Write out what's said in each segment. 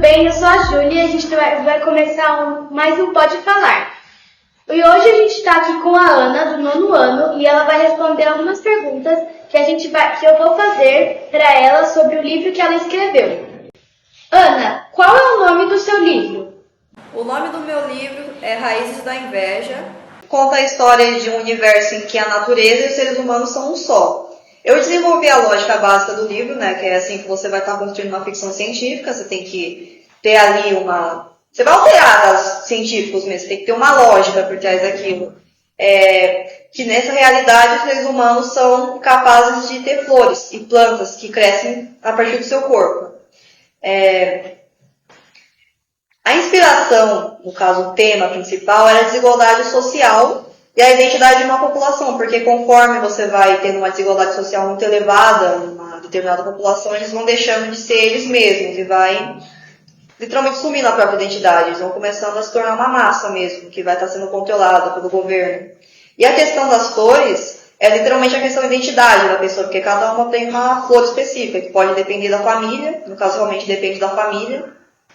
bem? Eu sou a Júlia e a gente vai começar mais um Pode Falar. E hoje a gente está aqui com a Ana, do 9º ano, e ela vai responder algumas perguntas que eu vou fazer para ela sobre o livro que ela escreveu. Ana, qual é o nome do seu livro? O nome do meu livro é Raízes da Inveja. Conta a história de um universo em que a natureza e os seres humanos são um só. Eu desenvolvi a lógica básica do livro, né, que é assim que você vai estar construindo uma ficção científica, você tem que ter ali Você vai alterar dados científicos mesmo, tem que ter uma lógica por trás daquilo. Que nessa realidade os seres humanos são capazes de ter flores e plantas que crescem a partir do seu corpo. A inspiração, no caso o tema principal, era a desigualdade social e a identidade de uma população, porque conforme você vai tendo uma desigualdade social muito elevada numa determinada população, eles vão deixando de ser eles mesmos e vai literalmente sumindo a própria identidade. Eles vão começando a se tornar uma massa mesmo, que vai estar sendo controlada pelo governo. E a questão das flores é literalmente a questão da identidade da pessoa, porque cada uma tem uma flor específica, que pode depender da família, no caso realmente depende da família.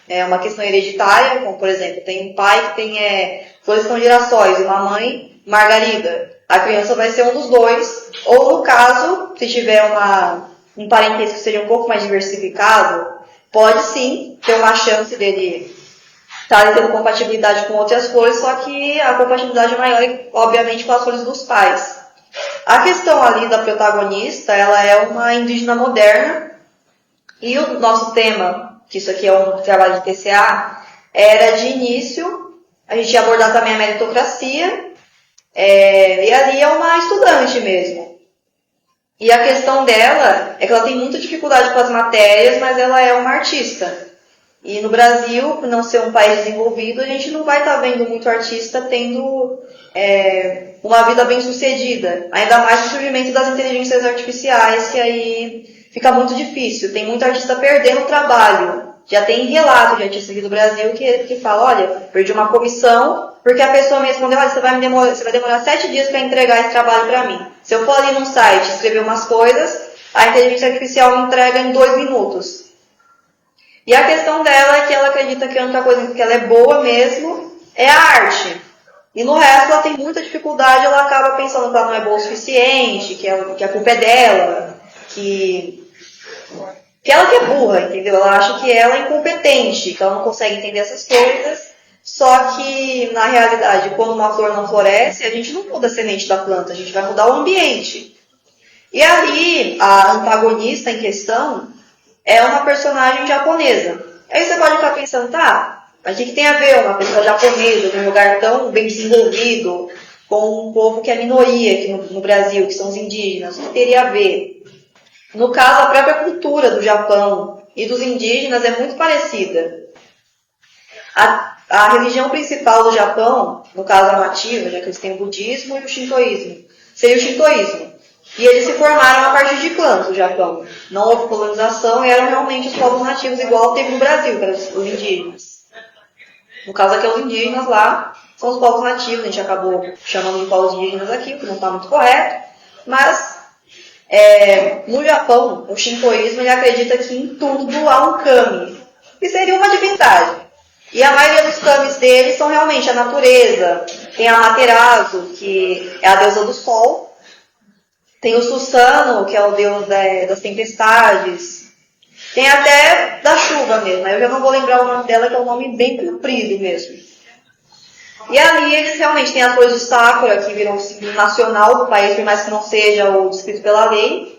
É uma questão hereditária, como por exemplo, tem um pai que tem flores que são girassóis e uma mãe margarida. A criança vai ser um dos dois, ou no caso, se tiver um parentesco que seja um pouco mais diversificado, pode sim ter uma chance dele estar tendo compatibilidade com outras flores, só que a compatibilidade é maior, obviamente, com as flores dos pais. A questão ali da protagonista, ela é uma indígena moderna, e o nosso tema, que isso aqui é um trabalho de TCA, era de início, a gente ia abordar também a meritocracia, e ali é uma estudante mesmo. E a questão dela é que ela tem muita dificuldade com as matérias, mas ela é uma artista. E no Brasil, por não ser um país desenvolvido, a gente não vai estar vendo muito artista tendo uma vida bem sucedida. Ainda mais com o surgimento das inteligências artificiais, que aí fica muito difícil. Tem muito artista perdendo o trabalho. Já tem relato de artista aqui do Brasil que fala, olha, perdi uma comissão, porque a pessoa me respondeu, olha, você vai demorar 7 dias para entregar esse trabalho para mim. Se eu for ali num site escrever umas coisas, a inteligência artificial me entrega em 2 minutos. E a questão dela é que ela acredita que a única coisa que ela é boa mesmo é a arte. E no resto ela tem muita dificuldade, ela acaba pensando que ela não é boa o suficiente, que a culpa é dela, que ela que é burra, entendeu? Ela acha que ela é incompetente, que ela não consegue entender essas coisas. Só que, na realidade, quando uma flor não floresce, a gente não muda a semente da planta, a gente vai mudar o ambiente. E ali, a antagonista em questão é uma personagem japonesa. Aí você pode ficar pensando, tá, mas o que tem a ver uma pessoa japonesa num lugar tão bem desenvolvido, com um povo que é minoria aqui no Brasil, que são os indígenas? O que teria a ver? No caso, a própria cultura do Japão e dos indígenas é muito parecida. A religião principal do Japão, no caso a nativa, já que eles têm o budismo e o shintoísmo, seria o shintoísmo. E eles se formaram a partir de clãs no Japão. Não houve colonização e eram realmente os povos nativos, igual teve no Brasil, que eram os indígenas. No caso aqui, os indígenas lá são os povos nativos, a gente acabou chamando de povos indígenas aqui, o que não está muito correto, mas no Japão, o shintoísmo ele acredita que em tudo há um kami, que seria uma divindade. E a maioria dos kamis deles são realmente a natureza. Tem a Amaterasu, que é a deusa do sol. Tem o Susanoo, que é o deus das tempestades. Tem até da chuva mesmo. Eu já não vou lembrar o nome dela, que é um nome bem comprido mesmo. E ali eles realmente têm as flores do Sakura, que viram o símbolo nacional do país, por mais que não seja o descrito pela lei.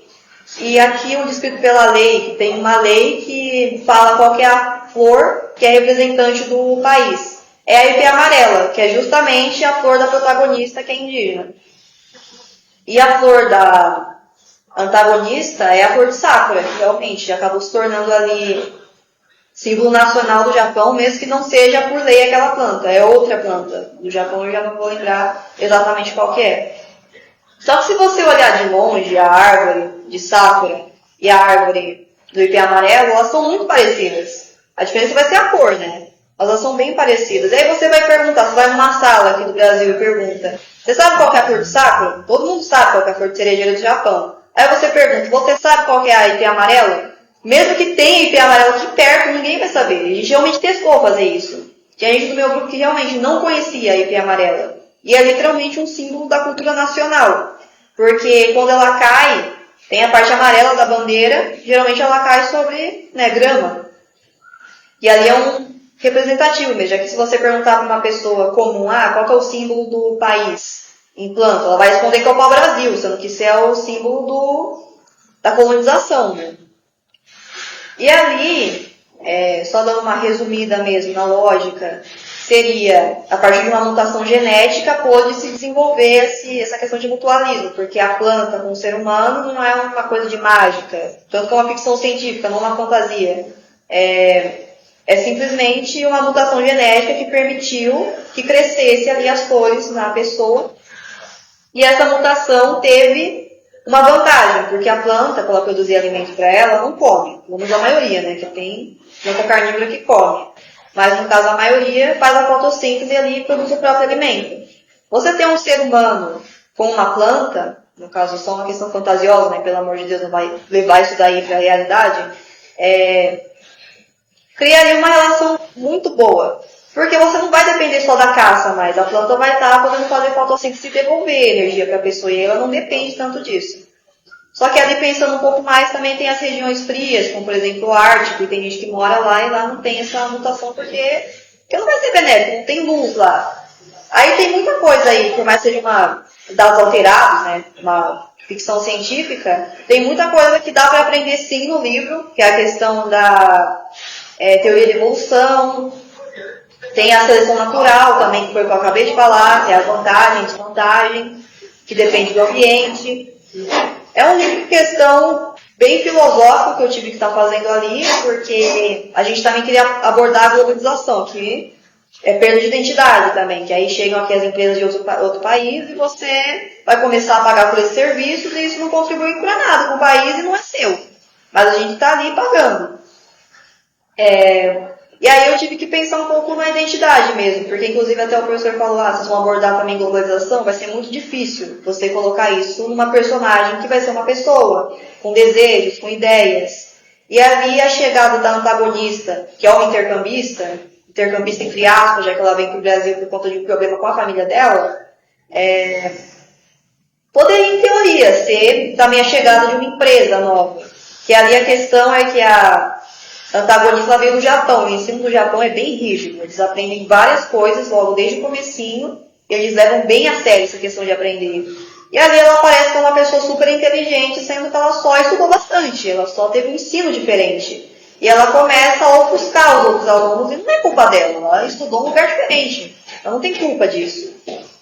E aqui o descrito pela lei, que tem uma lei que fala qual que é a flor que é representante do país. É a ipê amarela, que é justamente a flor da protagonista, que é indígena. E a flor da antagonista é a flor de Sakura, que realmente acabou se tornando ali símbolo nacional do Japão, mesmo que não seja por lei aquela planta. É outra planta do Japão, eu já não vou lembrar exatamente qual que é. Só que se você olhar de longe a árvore de Sakura e a árvore do ipê amarelo, elas são muito parecidas. A diferença vai ser a cor, né? Mas elas são bem parecidas. Aí você vai perguntar, você vai numa sala aqui do Brasil e pergunta, você sabe qual que é a flor de Sakura? Todo mundo sabe qual que é a flor de cerejeira do Japão. Aí você pergunta, você sabe qual que é a ipê amarela? Mesmo que tenha IP amarelo aqui perto, ninguém vai saber. A gente realmente testou fazer isso. Tinha gente do meu grupo que realmente não conhecia a IP amarela. E é literalmente um símbolo da cultura nacional. Porque quando ela cai, tem a parte amarela da bandeira, geralmente ela cai sobre, né, grama. E ali é um representativo mesmo, já que se você perguntar para uma pessoa comum, qual que é o símbolo do país em planta, ela vai responder que é o pau-brasil, sendo que isso é o símbolo da colonização, né? E ali, só dando uma resumida mesmo na lógica, seria, a partir de uma mutação genética, pôde se desenvolver essa questão de mutualismo, porque a planta com o ser humano não é uma coisa de mágica, tanto que é uma ficção científica, não uma fantasia. É simplesmente uma mutação genética que permitiu que crescesse ali as cores na pessoa. E essa mutação teve uma vantagem, porque a planta, para ela produzir alimento para ela, não come. Pelo menos a maioria, né? Que tem planta carnívora que come. Mas no caso a maioria faz a fotossíntese ali e produz o próprio alimento. Você tem um ser humano com uma planta, no caso só uma questão fantasiosa, né? Pelo amor de Deus, não vai levar isso daí para a realidade. Criaria uma relação muito boa. Porque você não vai depender só da caça mais. A planta vai estar podendo fazer fotossíntese e devolver energia para a pessoa. E ela não depende tanto disso. Só que ali pensando um pouco mais, também tem as regiões frias, como por exemplo o Ártico. E tem gente que mora lá e lá não tem essa mutação porque não vai ser benéfico, não tem luz lá. Aí tem muita coisa aí, por mais que seja dados alterados, né? Uma ficção científica, tem muita coisa que dá para aprender sim no livro, que é a questão da teoria de evolução. Tem a seleção natural também, que foi o que eu acabei de falar, que é a vantagem e desvantagem, que depende do ambiente. É um livro de questão bem filosófico que eu tive que estar fazendo ali, porque a gente também queria abordar a globalização, que é perda de identidade também, que aí chegam aqui as empresas de outro país e você vai começar a pagar por esses serviços e isso não contribui para nada com o país e não é seu. Mas a gente está ali pagando. E aí eu tive que pensar um pouco na identidade mesmo, porque inclusive até o professor falou, vocês vão abordar também globalização, vai ser muito difícil você colocar isso numa personagem que vai ser uma pessoa, com desejos, com ideias. E ali a chegada da antagonista, que é uma intercambista entre aspas, já que ela vem para o Brasil por conta de um problema com a família dela, poderia em teoria ser também a chegada de uma empresa nova. Que ali a questão é que a antagonista veio do Japão, e o ensino do Japão é bem rígido. Eles aprendem várias coisas logo desde o comecinho, e eles levam bem a sério essa questão de aprender. E ali ela parece que é uma pessoa super inteligente, sendo que ela só estudou bastante, ela só teve um ensino diferente. E ela começa a ofuscar os outros alunos, e não é culpa dela, ela estudou um lugar diferente. Ela não tem culpa disso.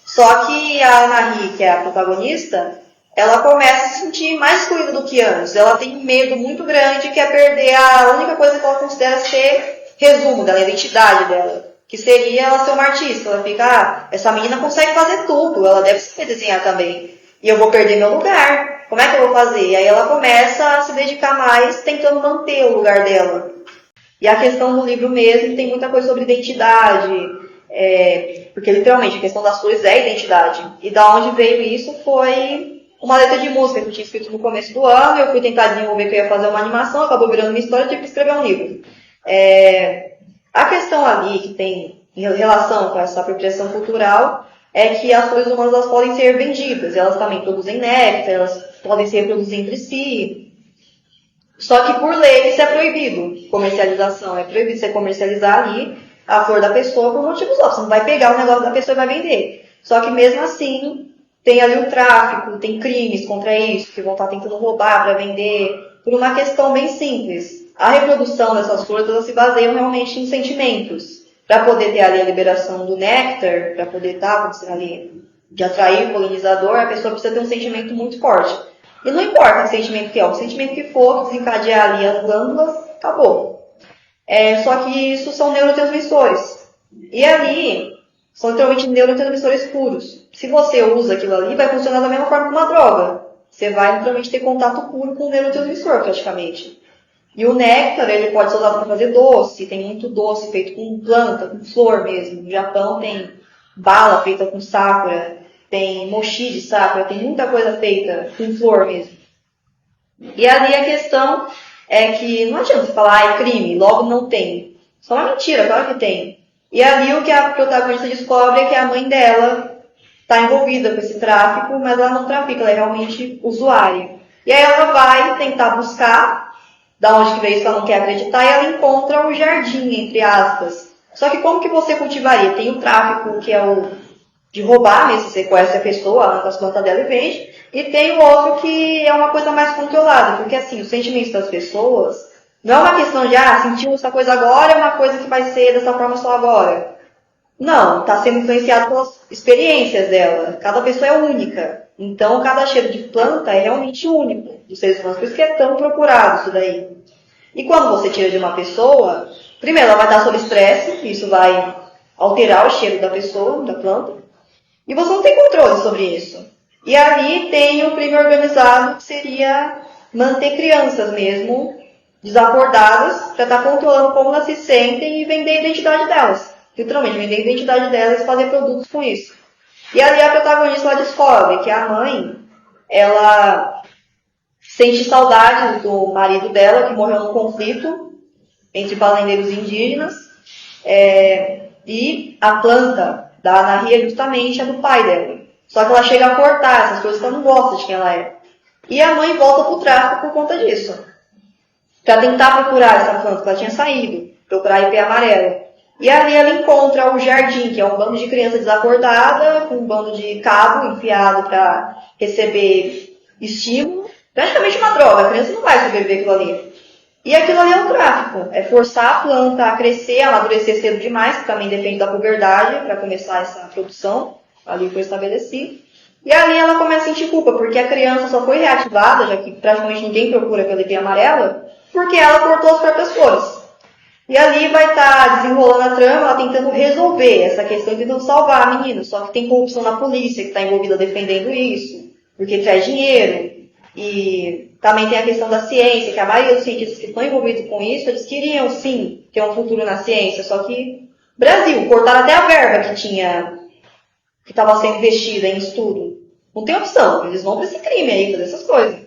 Só que a Anahi, que é a protagonista, ela começa a se sentir mais excluída do que antes. Ela tem um medo muito grande que é perder a única coisa que ela considera ser resumo dela, a identidade dela. Que seria ela ser uma artista. Ela fica, essa menina consegue fazer tudo, ela deve saber desenhar também. E eu vou perder meu lugar. Como é que eu vou fazer? E aí ela começa a se dedicar mais tentando manter o lugar dela. E a questão do livro mesmo tem muita coisa sobre identidade. Porque literalmente a questão das cores é identidade. E da onde veio isso foi uma letra de música que eu tinha escrito no começo do ano. Eu fui tentar desenvolver que eu ia fazer uma animação, acabou virando uma história e tive que escrever um livro. A questão ali que tem em relação com essa apropriação cultural é que as cores humanas elas podem ser vendidas, elas também produzem néctar, elas podem se reproduzir entre si. Só que por lei isso é proibido, comercialização, é proibido você comercializar ali a flor da pessoa por motivos óbvios, você não vai pegar o negócio da pessoa e vai vender. Só que mesmo assim, tem ali o tráfico, tem crimes contra isso, que vão estar tentando roubar para vender, por uma questão bem simples. A reprodução dessas flores, elas se baseiam realmente em sentimentos. Para poder ter ali a liberação do néctar, para poder estar acontecendo ali de atrair o polinizador, a pessoa precisa ter um sentimento muito forte. E não importa que sentimento que é, o sentimento que for, que desencadear ali as glândulas, acabou. Só que isso são neurotransmissores. E ali, são literalmente neurotransmissores puros. Se você usa aquilo ali, vai funcionar da mesma forma que uma droga. Você vai literalmente ter contato puro com o neurotransmissor, praticamente. E o néctar, ele pode ser usado para fazer doce, tem muito doce feito com planta, com flor mesmo. No Japão tem bala feita com sakura, tem mochi de sakura, tem muita coisa feita com flor mesmo. E ali a questão é que não adianta você falar, é crime, logo não tem. Só uma mentira, claro que tem. E ali o que a protagonista descobre é que a mãe dela está envolvida com esse tráfico, mas ela não trafica, ela é realmente usuária. E aí ela vai tentar buscar da onde que veio isso, ela não quer acreditar, e ela encontra o jardim, entre aspas. Só que como que você cultivaria? Tem o tráfico, que é o de roubar, mesmo, você sequestra a pessoa, arranca as plantas dela e vende, e tem o outro que é uma coisa mais controlada, porque assim, os sentimentos das pessoas não é uma questão de, sentiu essa coisa agora, é uma coisa que vai ser dessa forma só agora. Não, está sendo influenciado pelas experiências dela. Cada pessoa é única. Então, cada cheiro de planta é realmente único dos seres humanos. Por isso que é tão procurado isso daí. E quando você tira de uma pessoa, primeiro ela vai estar sob estresse, isso vai alterar o cheiro da pessoa, da planta. E você não tem controle sobre isso. E ali tem o crime organizado, que seria manter crianças mesmo desacordadas para estar controlando como elas se sentem e vender a identidade delas. Literalmente, vender a identidade delas e fazer produtos com isso. E ali a protagonista ela descobre que a mãe, ela sente saudade do marido dela, que morreu num conflito entre fazendeiros indígenas, e a planta da anarria justamente é do pai dela. Só que ela chega a cortar essas coisas que ela não gosta de quem ela é. E a mãe volta pro tráfico por conta disso. Para tentar procurar essa planta que ela tinha saído, procurar a ipê amarela. E ali ela encontra o jardim, que é um bando de criança desacordada, com um bando de cabo enfiado para receber estímulo. Praticamente uma droga, a criança não vai sobreviver aquilo ali. E aquilo ali é um tráfico, é forçar a planta a crescer, a amadurecer cedo demais, que também depende da puberdade para começar essa produção, ali foi estabelecido. E ali ela começa a sentir culpa, porque a criança só foi reativada, já que praticamente ninguém procura pela ipê amarela, porque ela cortou as próprias flores. E ali vai estar desenrolando a trama, ela tentando resolver essa questão, tentando salvar a menina. Só que tem corrupção na polícia que está envolvida defendendo isso, porque traz dinheiro. E também tem a questão da ciência, que a maioria dos cientistas que estão envolvidos com isso, eles queriam sim ter um futuro na ciência. Só que Brasil, cortaram até a verba que estava sendo investida em estudo. Não tem opção, eles vão para esse crime aí, fazer essas coisas.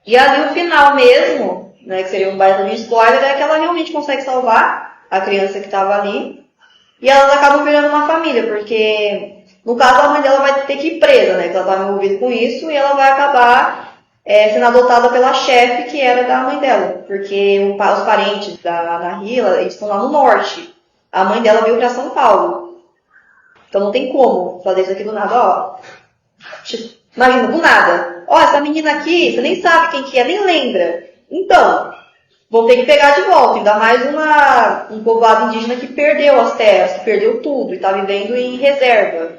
E ali o final mesmo, né, que seria um baita de spoiler, é que ela realmente consegue salvar a criança que estava ali. E elas acabam virando uma família, porque no caso a mãe dela vai ter que ir presa, né, que ela estava envolvida com isso, e ela vai acabar sendo adotada pela chefe que era da mãe dela, porque os parentes da Anahila, eles estão lá no norte. A mãe dela veio para São Paulo. Então não tem como fazer isso aqui do nada, ó. Imagina, do nada. Ó, essa menina aqui, você nem sabe quem que é, nem lembra. Então, vão ter que pegar de volta. Ainda mais um povoado indígena que perdeu as terras, que perdeu tudo e está vivendo em reserva.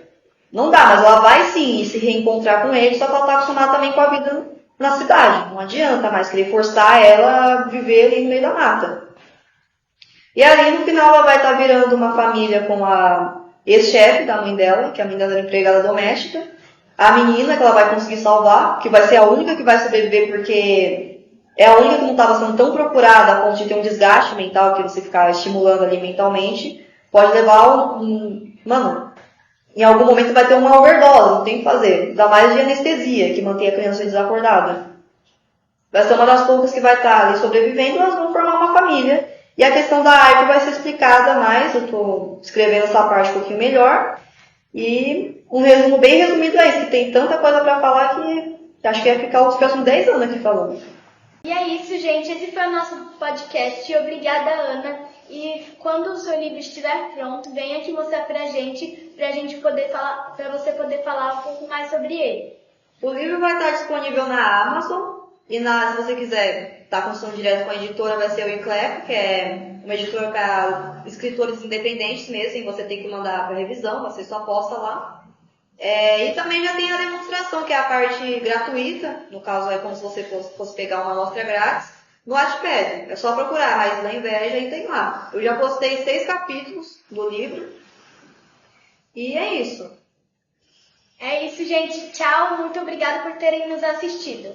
Não dá, mas ela vai sim se reencontrar com eles, só que ela está acostumada também com a vida na cidade. Não adianta mais querer forçar ela a viver ali no meio da mata. E ali no final ela vai estar virando uma família com a ex-chefe da mãe dela, que a mãe dela era empregada doméstica. A menina que ela vai conseguir salvar, que vai ser a única que vai sobreviver porque é a única que não estava sendo tão procurada a ponto de ter um desgaste mental, que você ficar estimulando ali mentalmente, pode levar Mano, em algum momento vai ter uma overdose, não tem o que fazer. Ainda mais de anestesia, que mantém a criança desacordada. Vai ser uma das poucas que vai estar ali sobrevivendo, elas vão formar uma família. E a questão da AIP vai ser explicada mais, eu estou escrevendo essa parte um pouquinho melhor. E um resumo bem resumido é isso, que tem tanta coisa para falar que acho que ia ficar os próximos 10 anos aqui falando. E é isso, gente. Esse foi o nosso podcast. Obrigada, Ana. E quando o seu livro estiver pronto, venha aqui mostrar pra gente poder falar, para você poder falar um pouco mais sobre ele. O livro vai estar disponível na Amazon e se você quiser estar consultando direto com a editora, vai ser o Enclep, que é uma editora para escritores independentes mesmo, e você tem que mandar para revisão, você só posta lá. E também já tem a demonstração, que é a parte gratuita, no caso é como se você fosse pegar uma amostra grátis, no Wattpad. É só procurar Raiz da Inveja e tem lá. Eu já postei 6 capítulos do livro. E é isso. É isso, gente. Tchau. Muito obrigada por terem nos assistido.